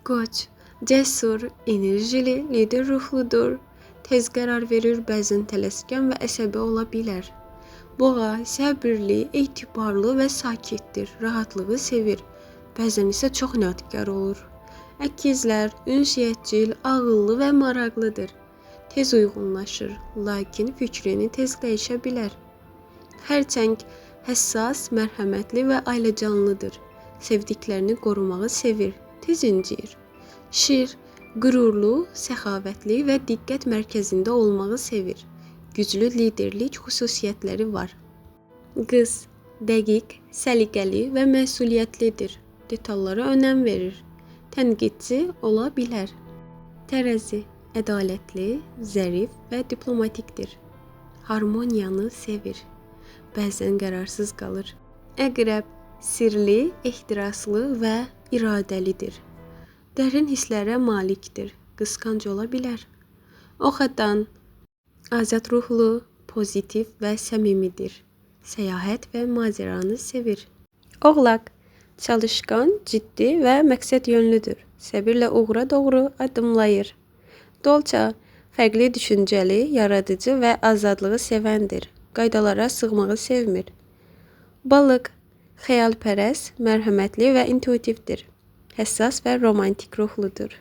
Koç, cesur, enerjili, lider ruhludur. Tez qərar verir, bəzən tələskən və əsəbi ola bilər. Boğa, səbirli, etibarlı və sakitdir. Rahatlığı sevir. Bəzən isə çox inadkar olur. Əkizlər, ünsiyyətcil, ağıllı və maraqlıdır. Tez uyğunlaşır, lakin fikrini tez dəyişə bilər. Xərçəng, həssas, mərhəmətli və ailəcanlıdır. Sevdiklərini qorumağı sevir, tez inciyir. Şir, qürurlu, səxavətli və diqqət mərkəzində olmağı sevir. Güclü liderlik xüsusiyyətləri var. Qız, dəqiq, səliqəli və məsuliyyətlidir. Detallara önəm verir. Tənqidçi ola bilər. Tərəzi, ədalətli, zərif və diplomatikdir. Harmoniyanı sevir. Bəzən qərarsız qalır. Əqrəb, sirli, ehtiraslı və iradəlidir. Dərin hisslərə malikdir. Qısqanc ola bilər. Oxatan, azad ruhlu, pozitiv və səmimidir. Səyahət və macəranı sevir. Oğlaq, çalışqan, ciddi və məqsəd yönlüdür. Səbirlə uğura doğru addımlayır. Dolça, fərqli düşüncəli, yaradıcı və azadlığı sevəndir. Qaydalara sığmağı sevmir. Balıq, xəyalpərəst, mərhəmətli və intuitivdir. Həssas və romantik ruhludur.